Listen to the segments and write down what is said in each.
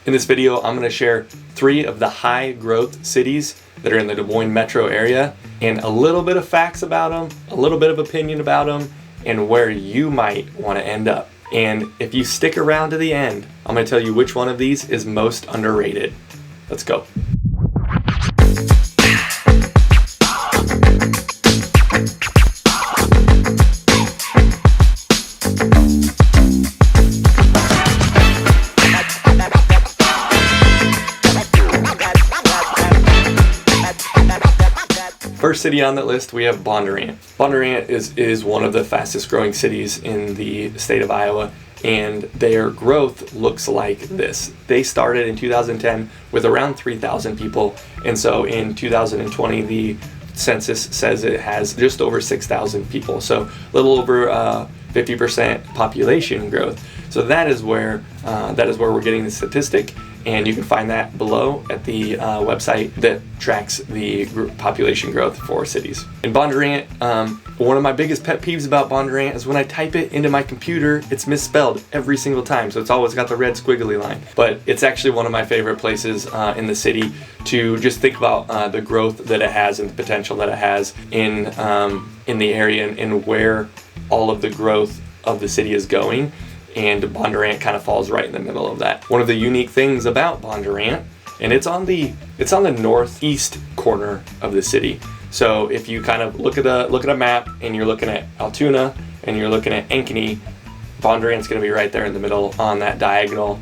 In this video, I'm going to share 3 of the high growth cities that are in the Des Moines metro area, and a little bit of facts about them, a little bit of opinion about them, and where you might want to end up. And if you stick around to the end, I'm going to tell you which one of these is most underrated. Let's go. First city on that list, we have Bondurant. Bondurant is one of the fastest growing cities in the state of Iowa, and their growth looks like this. They started in 2010 with around 3,000 people, and so in 2020 the census says it has just over 6,000 people, so a little over 50% population growth. So that is where we're getting the statistic. And you can find that below at the website that tracks the population growth for cities. In Bondurant, one of my biggest pet peeves about Bondurant is when I type it into my computer, it's misspelled every single time. So it's always got the red squiggly line. But it's actually one of my favorite places in the city to just think about the growth that it has and the potential that it has in the area and where all of the growth of the city is going. And Bondurant kind of falls right in the middle of that. One of the unique things about Bondurant, and it's on the northeast corner of the city. So if you kind of look at a map and you're looking at Altoona and you're looking at Ankeny, Bondurant's going to be right there in the middle on that diagonal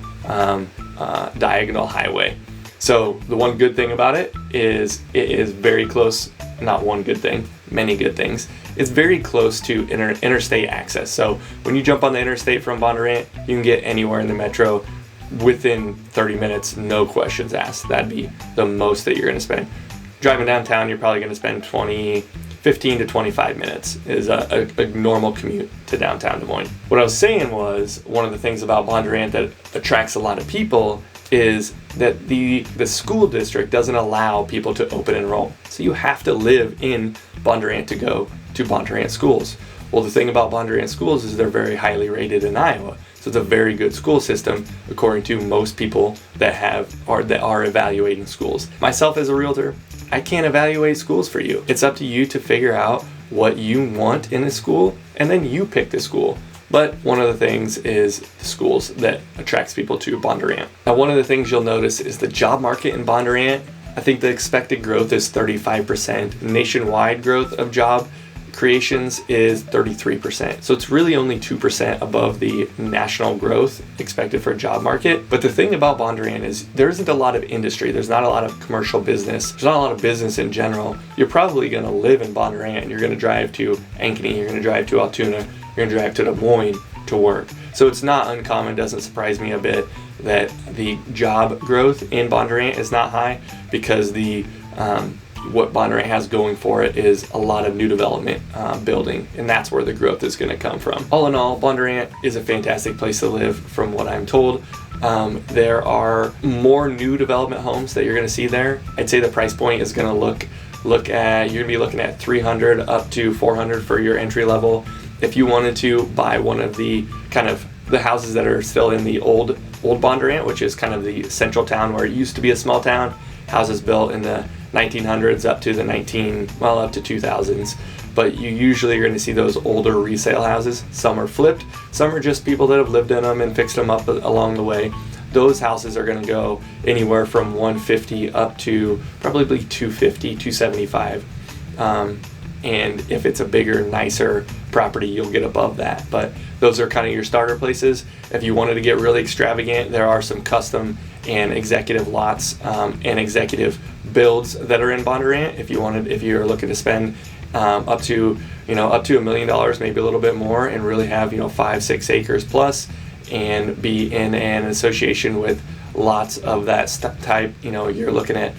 highway. So the one good thing about it is very close. Not one good thing, many good things. It's very close to interstate access. So when you jump on the interstate from Bondurant, you can get anywhere in the metro within 30 minutes, no questions asked. That'd be the most that you're going to spend. Driving downtown, you're probably going to spend 15 to 25 minutes is a normal commute to downtown Des Moines. What I was saying was, one of the things about Bondurant that attracts a lot of people is that the school district doesn't allow people to open enroll. So you have to live in Bondurant to go to Bondurant schools. Well, the thing about Bondurant schools is they're very highly rated in Iowa. So it's a very good school system according to most people that are evaluating schools. Myself as a realtor, I can't evaluate schools for you. It's up to you to figure out what you want in a school, and then you pick the school. But one of the things is the schools that attracts people to Bondurant. Now, one of the things you'll notice is the job market in Bondurant. I think the expected growth is 35%. Nationwide growth of job creations is 33%. So it's really only 2% above the national growth expected for a job market. But the thing about Bondurant is there isn't a lot of industry. There's not a lot of commercial business. There's not a lot of business in general. You're probably going to live in Bondurant and you're going to drive to Ankeny, you're going to drive to Altoona, you're going to drive to Des Moines to work. So it's not uncommon, doesn't surprise me a bit, that the job growth in Bondurant is not high, because what Bondurant has going for it is a lot of new development building, and that's where the growth is going to come from. All in all, Bondurant is a fantastic place to live from what I'm told. There are more new development homes that you're going to see there. I'd say the price point is going to you're going to be looking at $300 up to $400 for your entry level. If you wanted to buy one of the the houses that are still in the old Bondurant, which is kind of the central town where it used to be a small town, houses built in the 1900s up to the 2000s, but you usually are going to see those older resale houses. Some are flipped, some are just people that have lived in them and fixed them up along the way. Those houses are going to go anywhere from $150 up to probably $250, $275. And if it's a bigger, nicer property, you'll get above that. But those are kind of your starter places. If you wanted to get really extravagant, there are some custom and executive lots and executive builds that are in Bondurant. If you're looking to spend up to $1 million, maybe a little bit more, and really have 5-6 acres plus, and be in an association with lots of that type, you're looking at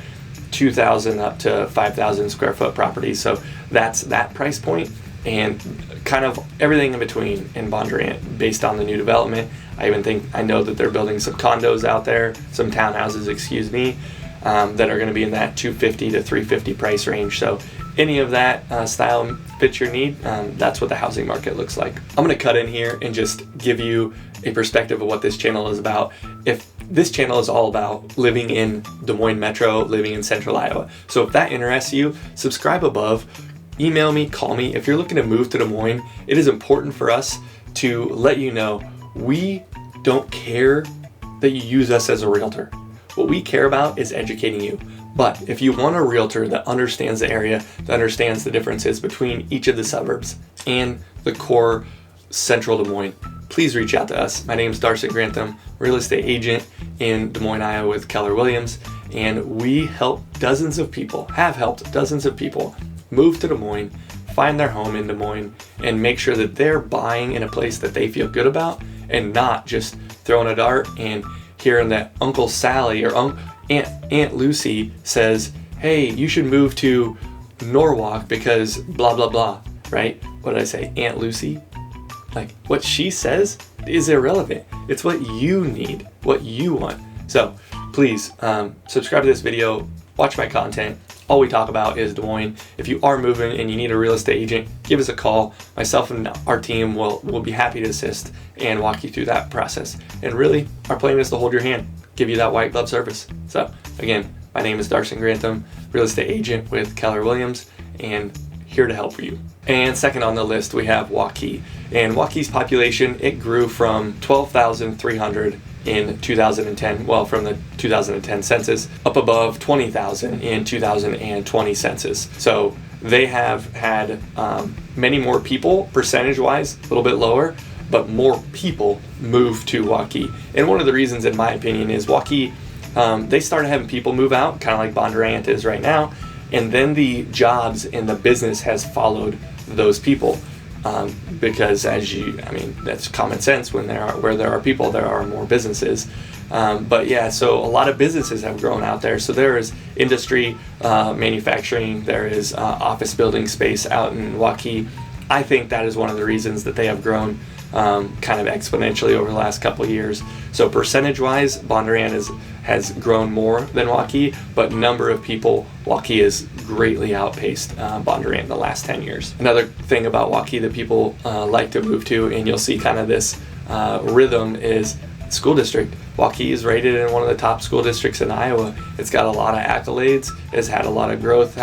2,000 up to 5,000 square foot properties. So that's that price point, and kind of everything in between in Bondurant based on the new development. I know that they're building some condos out there, some townhouses, that are going to be in that $250 to $350 price range. So any of that style fits your need. That's what the housing market looks like. I'm going to cut in here and just give you a perspective of what this channel is about. If this channel is all about living in Des Moines Metro, living in Central Iowa. So if that interests you, subscribe above, email me, call me. If you're looking to move to Des Moines, it is important for us to let you know we don't care that you use us as a realtor. What we care about is educating you. But if you want a realtor that understands the area, that understands the differences between each of the suburbs and the core central Des Moines, please reach out to us. My name is Darson Grantham, real estate agent in Des Moines, Iowa with Keller Williams, and we have helped dozens of people move to Des Moines, find their home in Des Moines, and make sure that they're buying in a place that they feel good about and not just throwing a dart and hearing that Uncle Sally or Aunt Lucy says, hey, you should move to Norwalk because blah, blah, blah, right? What did I say? Aunt Lucy? Like, what she says is irrelevant. It's what you need, what you want. So please subscribe to this video, watch my content. All we talk about is Des Moines. If you are moving and you need a real estate agent, give us a call. Myself and our team will be happy to assist and walk you through that process. And really, our plan is to hold your hand, give you that white glove service. So again, my name is Darson Grantham, real estate agent with Keller Williams, and here to help you. And second on the list, we have Waukee. And Waukee's population, it grew from 12,300 in 2010, well, from the 2010 census, up above 20,000 in 2020 census. So they have had many more people, percentage-wise, a little bit lower, but more people move to Waukee. And one of the reasons, in my opinion, is Waukee, they started having people move out, kind of like Bondurant is right now, and then the jobs and the business has followed those people. Because that's common sense. Where there are people, there are more businesses. But yeah, so a lot of businesses have grown out there. So there is industry, manufacturing, there is office building space out in Waukee. I think that is one of the reasons that they have grown kind of exponentially over the last couple of years. So percentage-wise, Bondurant has grown more than Waukee, but number of people, Waukee has greatly outpaced Bondurant in the last 10 years. Another thing about Waukee that people like to move to, and you'll see kind of this rhythm, is school district. Waukee is rated in one of the top school districts in Iowa. It's got a lot of accolades, it's had a lot of growth,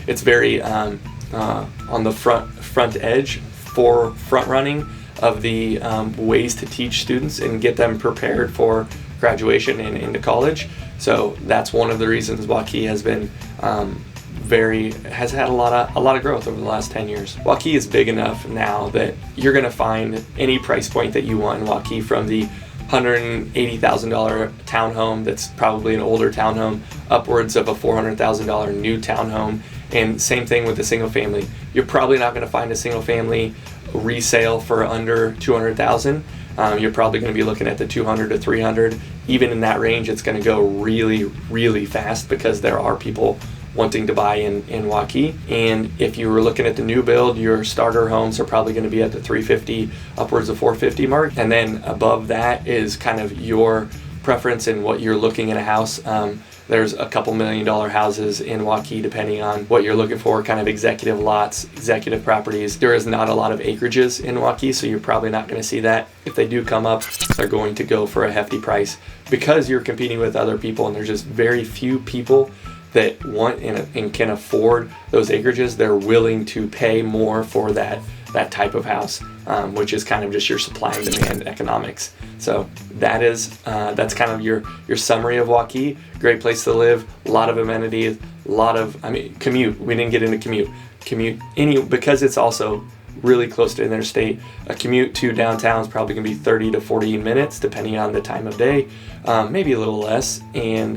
it's very on the front edge for front running of the ways to teach students and get them prepared for graduation and into college. So that's one of the reasons Waukee has been has had a lot of growth over the last 10 years. Waukee is big enough now that you're going to find any price point that you want in Waukee, from the $180,000 townhome that's probably an older townhome upwards of a $400,000 new townhome. And same thing with the single family. You're probably not going to find a single family resale for under $200,000. You're probably going to be looking at the $200,000 to $300,000. Even in that range, it's going to go really, really fast because there are people wanting to buy in Waukee. And if you were looking at the new build, your starter homes are probably going to be at the $350,000 upwards of $450,000 mark. And then above that is kind of your preference in what you're looking at a house. There's a couple $1 million houses in Waukee, depending on what you're looking for, kind of executive lots, executive properties. There is not a lot of acreages in Waukee, so you're probably not going to see that. If they do come up, they're going to go for a hefty price because you're competing with other people, and there's just very few people that want and can afford those acreages. They're willing to pay more for that type of house, which is kind of just your supply and demand economics. So that's kind of your summary of Waukee. Great place to live, a lot of amenities, commute. We didn't get into commute because it's also really close to interstate. A commute to downtown is probably going to be 30 to 40 minutes, depending on the time of day, maybe a little less. And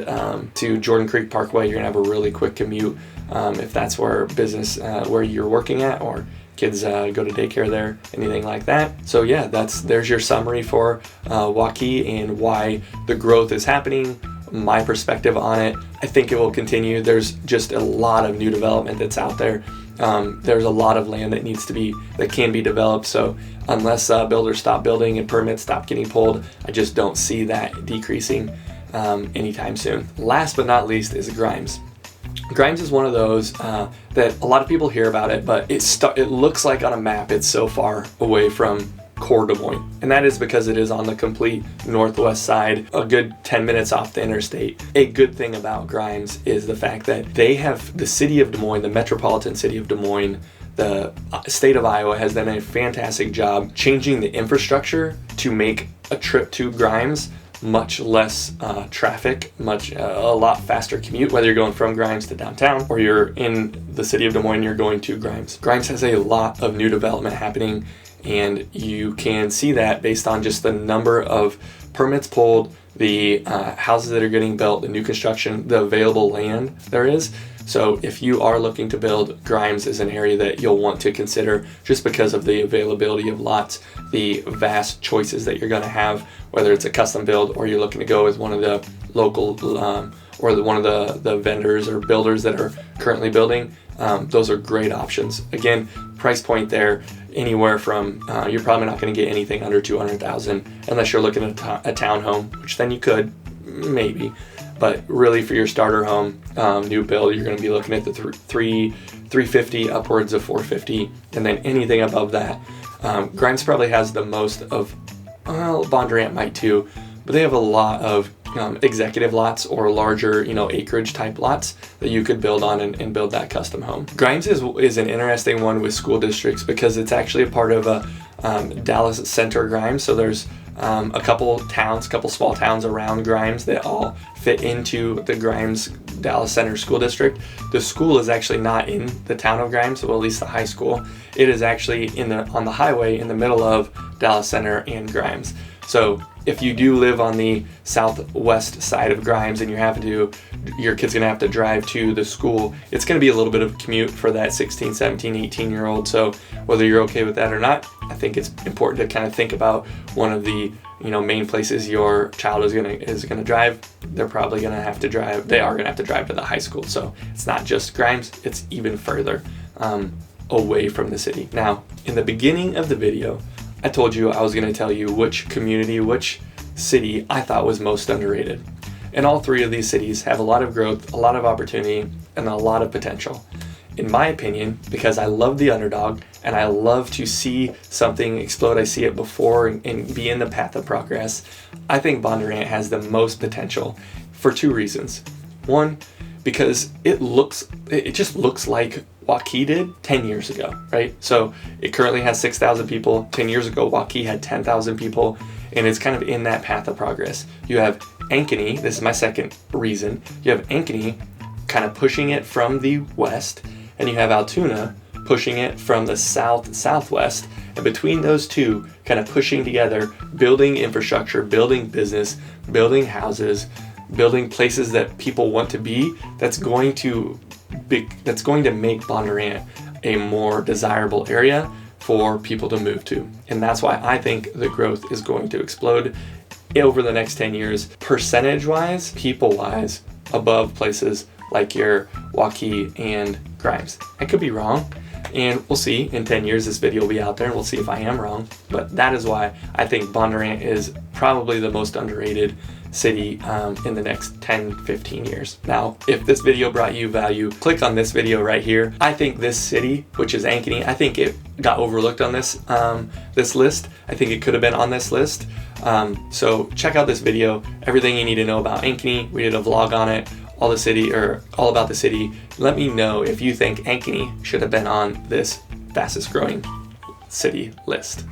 to Jordan Creek Parkway, you're going to have a really quick commute if that's where where you're working at, or kids go to daycare there, anything like that. So yeah, there's your summary for Waukee and why the growth is happening. My perspective on it, I think it will continue. There's just a lot of new development that's out there. There's a lot of land that can be developed. So unless builders stop building and permits stop getting pulled, I just don't see that decreasing anytime soon. Last but not least is Grimes. Grimes is one of those that a lot of people hear about it, but it looks like on a map it's so far away from core Des Moines. And that is because it is on the complete northwest side, a good 10 minutes off the interstate. A good thing about Grimes is the fact that they have the city of Des Moines, the metropolitan city of Des Moines, the state of Iowa has done a fantastic job changing the infrastructure to make a trip to Grimes much less traffic, a lot faster commute, whether you're going from Grimes to downtown or you're in the city of Des Moines, you're going to Grimes. Grimes has a lot of new development happening, and you can see that based on just the number of permits pulled, the houses that are getting built, the new construction, the available land there is. So if you are looking to build, Grimes is an area that you'll want to consider just because of the availability of lots, the vast choices that you're going to have, whether it's a custom build or you're looking to go with one of the local or one of the vendors or builders that are currently building. Those are great options. Again, price point there anywhere from you're probably not going to get anything under $200,000 unless you're looking at a townhome, which then you could maybe. But really, for your starter home, new build, you're going to be looking at the 350 upwards of 450, and then anything above that. Grimes probably has the most of, Bondurant might too, but they have a lot of executive lots or larger, acreage type lots that you could build on and build that custom home. Grimes is an interesting one with school districts because it's actually a part of a Dallas Center Grimes. So there's a couple small towns around Grimes that all fit into the Grimes Dallas Center School District. The school is actually not in the town of Grimes, well, at least the high school. It is actually on the highway in the middle of Dallas Center and Grimes. So if you do live on the southwest side of Grimes and your kid's gonna have to drive to the school, it's gonna be a little bit of a commute for that 16, 17, 18-year-old. So whether you're okay with that or not, I think it's important to kind of think about one of the main places your child is gonna drive. They are gonna have to drive to the high school. So it's not just Grimes, it's even further away from the city. Now, in the beginning of the video, I told you I was going to tell you which city I thought was most underrated. And all three of these cities have a lot of growth, a lot of opportunity, and a lot of potential. In my opinion, because I love the underdog and I love to see something explode, I see it before and be in the path of progress, I think Bondurant has the most potential for two reasons. One, because it just looks like Aukee did 10 years ago, right? So it currently has 6,000 people. 10 years ago, Aukee had 10,000 people, and it's kind of in that path of progress. You have Ankeny, this is my second reason. You have Ankeny kind of pushing it from the west, and you have Altoona pushing it from the southwest. And between those two, kind of pushing together, building infrastructure, building business, building houses, building places that people want to be, that's going to make Bondurant a more desirable area for people to move to. And that's why I think the growth is going to explode over the next 10 years, percentage-wise, people-wise, above places like your Aukee and Grimes. I could be wrong, and we'll see. In 10 years, this video will be out there, and we'll see if I am wrong. But that is why I think Bondurant is probably the most underrated city in the next 10-15 years. Now, if this video brought you value, click on this video right here. I think this city, which is Ankeny, I think it got overlooked on this list. I think it could have been on this list. So check out this video, everything you need to know about Ankeny. We did a vlog on it, all about the city. Let me know if you think Ankeny should have been on this fastest growing city list.